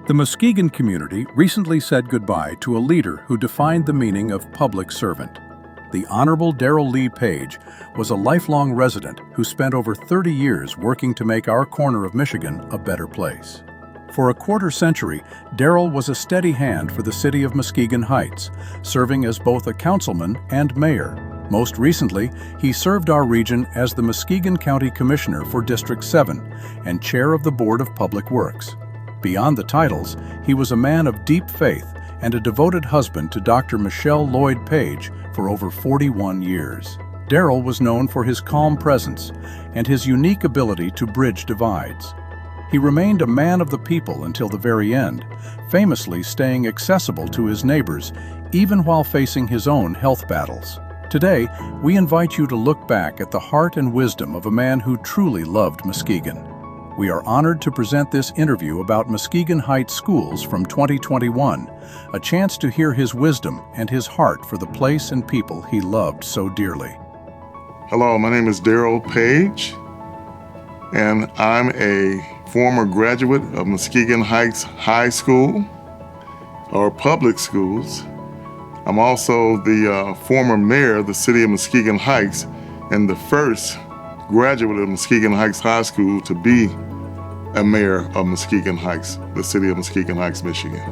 The Muskegon community recently said goodbye to a leader who defined the meaning of public servant. The Honorable Darrell Lee Paige was a lifelong resident who spent over 30 years working to make our corner of Michigan a better place. For a quarter century, Darrell was a steady hand for the city of Muskegon Heights, serving as both a councilman and mayor. Most recently, he served our region as the Muskegon County Commissioner for District 7 and chair of the Board of Public Works. Beyond the titles, he was a man of deep faith and a devoted husband to Dr. Michelle Lloyd Paige for over 41 years. Darrell was known for his calm presence and his unique ability to bridge divides. He remained a man of the people until the very end, famously staying accessible to his neighbors even while facing his own health battles. Today, we invite you to look back at the heart and wisdom of a man who truly loved Muskegon. We are honored to present this interview about Muskegon Heights schools from 2021, a chance to hear his wisdom and his heart for the place and people he loved so dearly. Hello, my name is Darrell Paige, and I'm a former graduate of Muskegon Heights High School, or public schools. I'm also the former mayor of the city of Muskegon Heights and the first graduate of Muskegon Heights High School to be a mayor of Muskegon Heights, the city of Muskegon Heights, Michigan.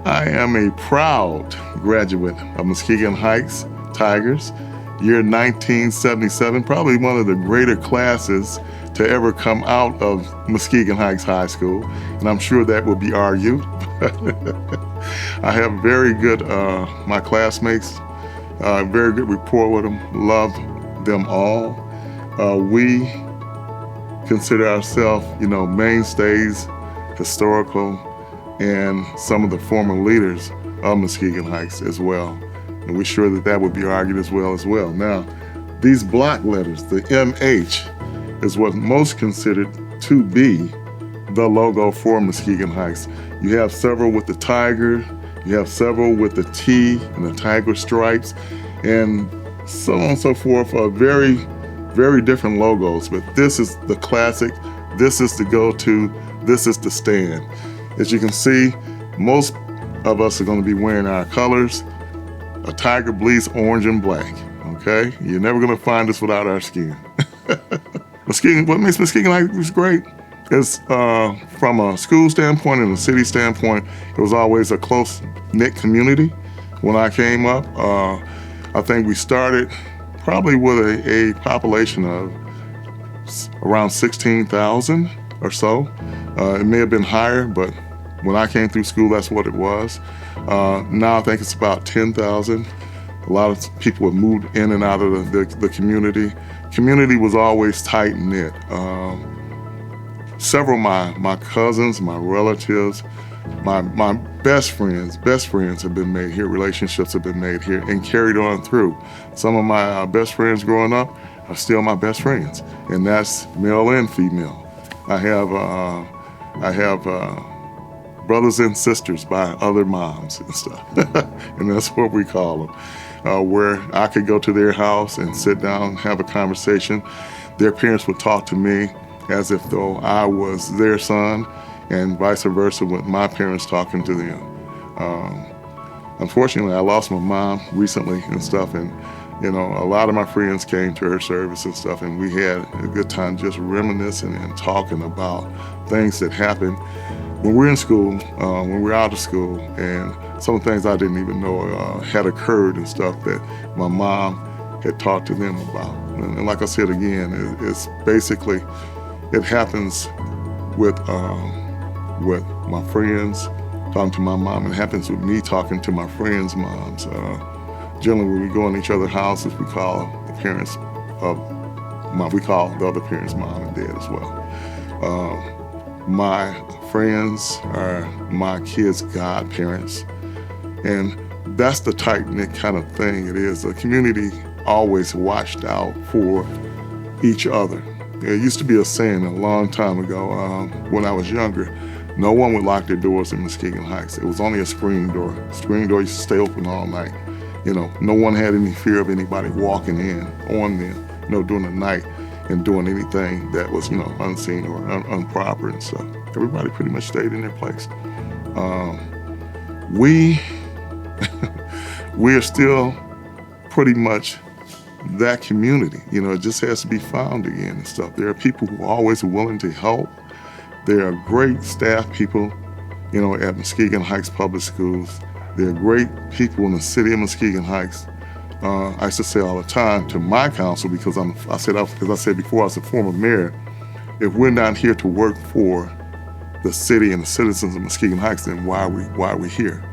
I am a proud graduate of Muskegon Heights Tigers, year 1977, probably one of the greater classes to ever come out of Muskegon Heights High School, and I'm sure that will be argued. I have very good, my classmates, very good rapport with them, love them all. We consider ourselves, mainstays, historical, and some of the former leaders of Muskegon Heights as well. And we're sure that would be argued as well. Now, these block letters, the MH, is what most considered to be the logo for Muskegon Heights. You have several with the tiger, you have several with the T and the tiger stripes, and so on and so forth, very, very different logos. But this is the classic, this is the go-to, this is the stand. As you can see, most of us are going to be wearing our colors. A tiger bleeds orange and black, okay? You're never going to find us without our skin. What makes Muskegon Heights great is from a school standpoint and a city standpoint, it was always a close-knit community. When I came up, I think we started probably with a population of around 16,000 or so. It may have been higher, but when I came through school, that's what it was. Now I think it's about 10,000. A lot of people have moved in and out of the community. Community was always tight knit. Several of my cousins, my relatives, my best friends have been made here. Relationships have been made here and carried on through. Some of my best friends growing up are still my best friends, and that's male and female. I have brothers and sisters by other moms and stuff, and that's what we call them. Where I could go to their house and sit down, have a conversation. Their parents would talk to me as if though I was their son, and vice versa with my parents talking to them. Unfortunately, I lost my mom recently and stuff, and a lot of my friends came to her service and stuff, and we had a good time just reminiscing and talking about things that happened when we're in school, when we're out of school, and some things I didn't even know had occurred and stuff that my mom had talked to them about. And like I said again, it's basically, it happens with my friends talking to my mom. It happens with me talking to my friends' moms. Generally, when we go in each other's houses, we call the parents of we call the other parents mom and dad as well. My friends are my kids' godparents, and that's the tight-knit kind of thing it is. The community always watched out for each other. There used to be a saying a long time ago when I was younger, no one would lock their doors in Muskegon Heights. It was only a screen door. Screen door used to stay open all night. No one had any fear of anybody walking in on them, during the night. and doing anything that was, unseen or improper and stuff. Everybody pretty much stayed in their place. We are still pretty much that community. It just has to be found again and stuff. There are people who are always willing to help. There are great staff people, at Muskegon Heights Public Schools. There are great people in the city of Muskegon Heights. I used to say all the time to my council, because as I said before, I was a former mayor, if we're not here to work for the city and the citizens of Muskegon Heights, then why are we here?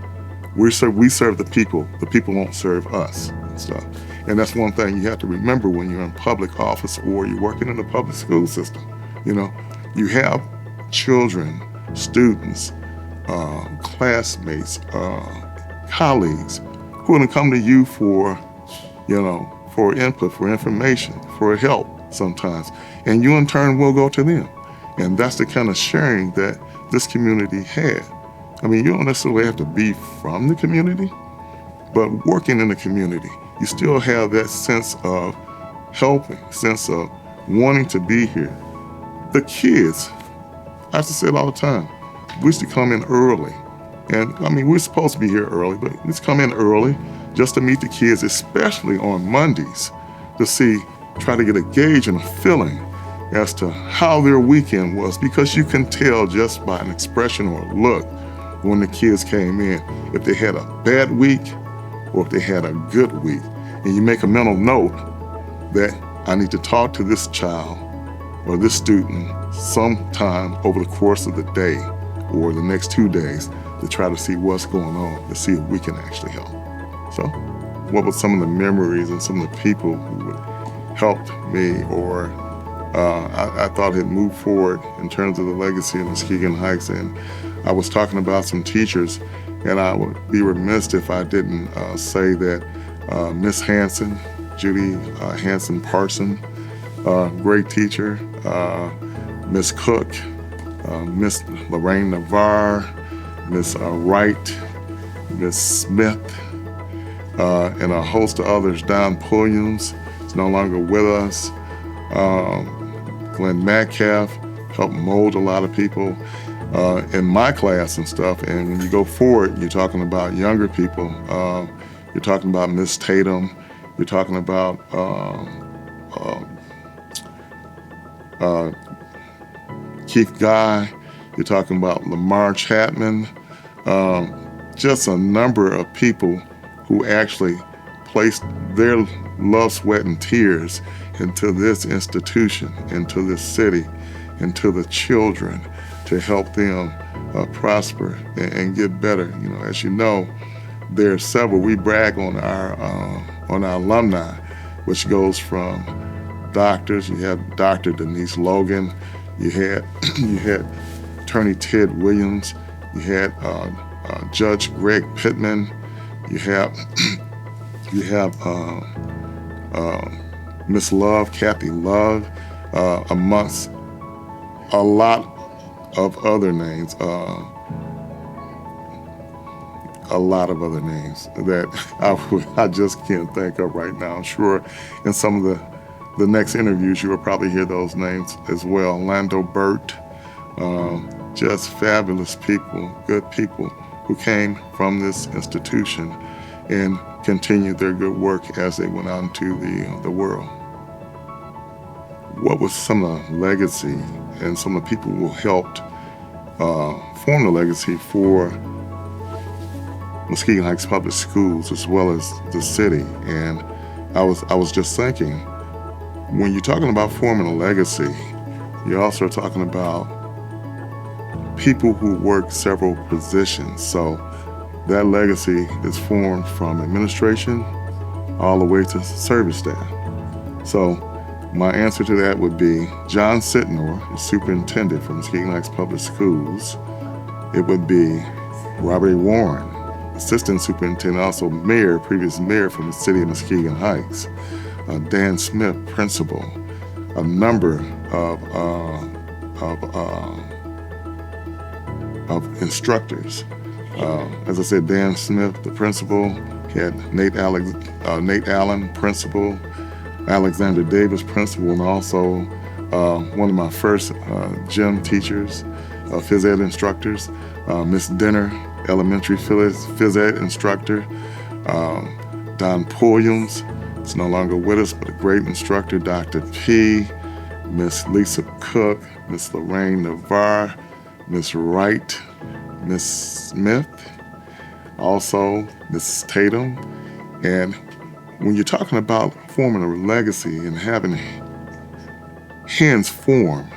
We serve the people. The people won't serve us and stuff. And that's one thing you have to remember when you're in public office or you're working in the public school system. You have children, students, classmates, colleagues who are going to come to you for input, for information, for help sometimes. And you in turn will go to them. And that's the kind of sharing that this community had. You don't necessarily have to be from the community, but working in the community, you still have that sense of helping, sense of wanting to be here. The kids, I used to say it all the time, we used to come in early. And we're supposed to be here early, but let's come in early just to meet the kids, especially on Mondays, to try to get a gauge and a feeling as to how their weekend was, because you can tell just by an expression or a look when the kids came in if they had a bad week or if they had a good week. And you make a mental note that I need to talk to this child or this student sometime over the course of the day or the next 2 days to try to see what's going on, to see if we can actually help. So what were some of the memories and some of the people who helped me or I thought had moved forward in terms of the legacy of Muskegon Heights? And I was talking about some teachers, and I would be remiss if I didn't say that Miss Hanson, Judy Hanson Parson, great teacher, Miss Cook, Miss Lorraine Navarre, Miss Wright, Miss Smith, and a host of others. Don Pulliams is no longer with us. Glenn Metcalf helped mold a lot of people in my class and stuff. And when you go forward, you're talking about younger people. You're talking about Miss Tatum. You're talking about Keith Guy. You're talking about Lamar Chapman. Just a number of people who actually placed their love, sweat, and tears into this institution, into this city, into the children to help them prosper and get better. As you know, there are several. We brag on our alumni, which goes from doctors. You have Dr. Denise Logan. You had Attorney Ted Williams. You had Judge Greg Pittman. You have Miss Love, Kathy Love, amongst a lot of other names. That I just can't think of right now. I'm sure in some of the next interviews you will probably hear those names as well. Lando Burt, just fabulous people, good people who came from this institution and continued their good work as they went out into the world. What was some of the legacy and some of the people who helped form the legacy for Muskegon Heights Public Schools as well as the city? And I was just thinking, when you're talking about forming a legacy, you're also talking about people who work several positions. So that legacy is formed from administration all the way to service staff. So my answer to that would be John Sitnor, superintendent for Muskegon Heights Public Schools. It would be Robert A. Warren, assistant superintendent, also mayor, previous mayor from the city of Muskegon Heights. Dan Smith, principal. A number of instructors. As I said, Dan Smith, the principal. He had Nate Allen, principal. Alexander Davis, principal, and also one of my first gym teachers, phys ed instructors, Miss Dinner, elementary phys ed instructor, Don Pulliams, is no longer with us, but a great instructor, Dr. P, Miss Lisa Cook, Miss Lorraine Navarre, Miss Wright, Miss Smith, also Mrs. Tatum. And when you're talking about forming a legacy and having hands form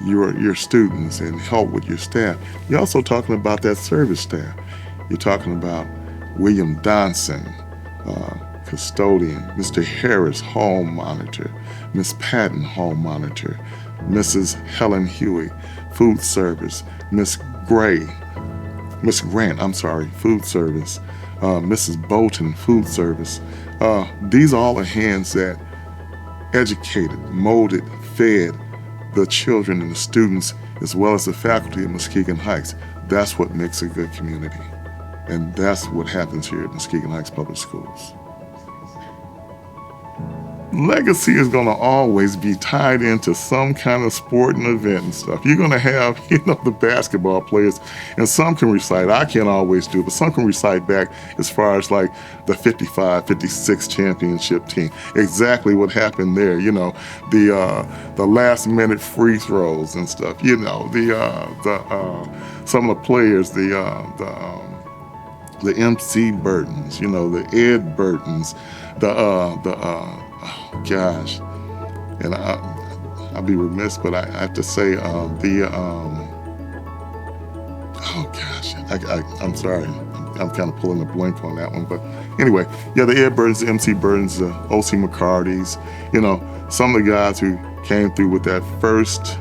your students and help with your staff, you're also talking about that service staff. You're talking about William Donson, custodian, Mr. Harris, hall monitor, Miss Patton, hall monitor, Mrs. Helen Huey, food service, Miss Grant, food service, Mrs. Bolton, food service. These are all the hands that educated, molded, fed the children and the students, as well as the faculty of Muskegon Heights. That's what makes a good community. And that's what happens here at Muskegon Heights Public Schools. Legacy is going to always be tied into some kind of sporting event and stuff. You're going to have, the basketball players, and some can recite. I can't always do it, but some can recite back as far as like the 55, 56 championship team. Exactly what happened there, the last minute free throws and stuff. Some of the players, the MC Burtons, the Ed Burtons, gosh, and I'll be remiss, but I have to say I'm sorry, I'm kind of pulling a blank on that one, but anyway, the Ed Burtons, the MC Burtons, the O.C. McCartys, some of the guys who came through with that first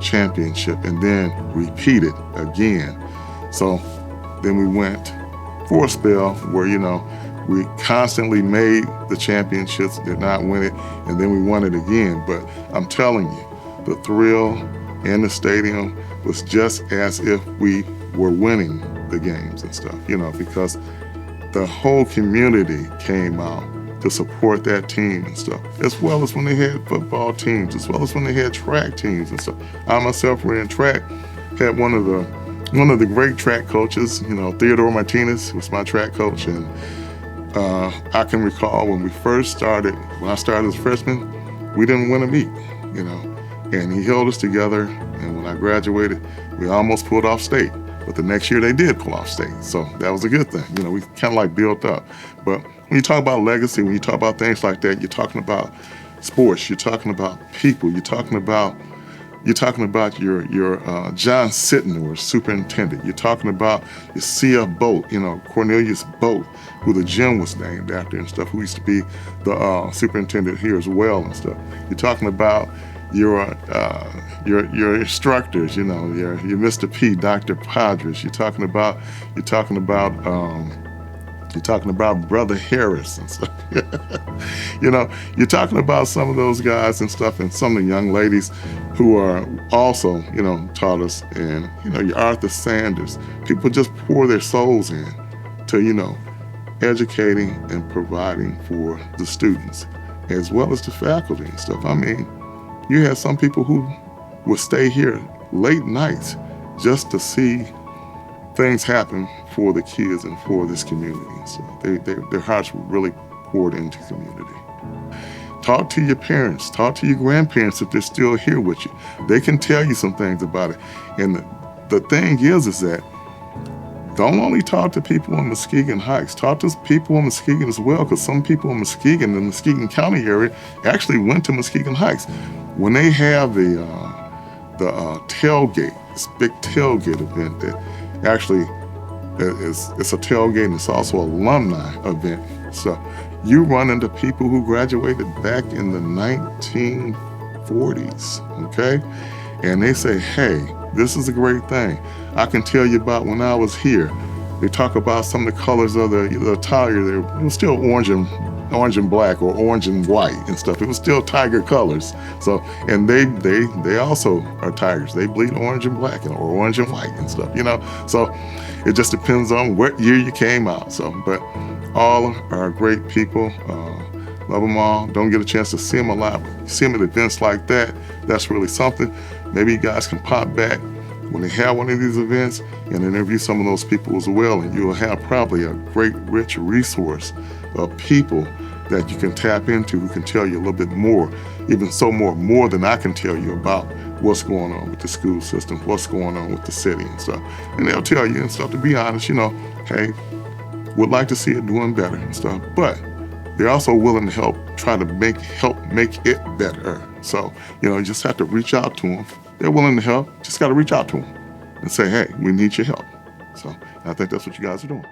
championship and then repeated again. So then we went for a spell where, we constantly made the championships, did not win it, and then we won it again. But I'm telling you, the thrill in the stadium was just as if we were winning the games and stuff, because the whole community came out to support that team and stuff, as well as when they had football teams, as well as when they had track teams and stuff. I myself ran track, had one of the great track coaches, Theodore Martinez was my track coach, and I can recall when I started as a freshman, we didn't win a meet, and he held us together, and when I graduated, we almost pulled off state, but the next year they did pull off state, so that was a good thing. We kind of like built up. But when you talk about legacy, when you talk about things like that, you're talking about sports, you're talking about people, you're talking about your John Sitton, superintendent. You're talking about your C.F. Boat, Cornelius Boat, who the gym was named after and stuff, who used to be the superintendent here as well and stuff. You're talking about your instructors, your Mr. P, Dr. Padres. You're talking about Brother Harris and stuff. You're talking about some of those guys and stuff, and some of the young ladies who are also, taught us, and, your Arthur Sanders. People just pour their souls in to, educating and providing for the students, as well as the faculty and stuff. I mean, you had some people who would stay here late nights just to see things happen for the kids and for this community. So their hearts were really poured into community. Talk to your parents, talk to your grandparents if they're still here with you. They can tell you some things about it. And the thing is that don't only talk to people in Muskegon Heights, talk to people in Muskegon as well, because some people in Muskegon, the Muskegon County area, actually went to Muskegon Heights. When they have the tailgate, this big tailgate event that actually it's a tailgate and it's also an alumni event. So you run into people who graduated back in the 1940s, okay? And they say, hey, this is a great thing. I can tell you about when I was here. They talk about some of the colors of the attire there. It was still orange and black or orange and white and stuff. It was still tiger colors. So, and they also are tigers. They bleed orange and black or orange and white and stuff, So it just depends on what year you came out. So, but all are great people. love them all. Don't get a chance to see them a lot. See them at events like that. That's really something. Maybe you guys can pop back when they have one of these events and interview some of those people as well, and you'll have probably a great, rich resource of people that you can tap into who can tell you a little bit more, even more than I can tell you about what's going on with the school system, what's going on with the city and stuff. And they'll tell you and stuff, to be honest, hey, would like to see it doing better and stuff, but they're also willing to help make it better. So, you just have to reach out to them. They're willing to help, just got to reach out to them and say, hey, we need your help. So I think that's what you guys are doing.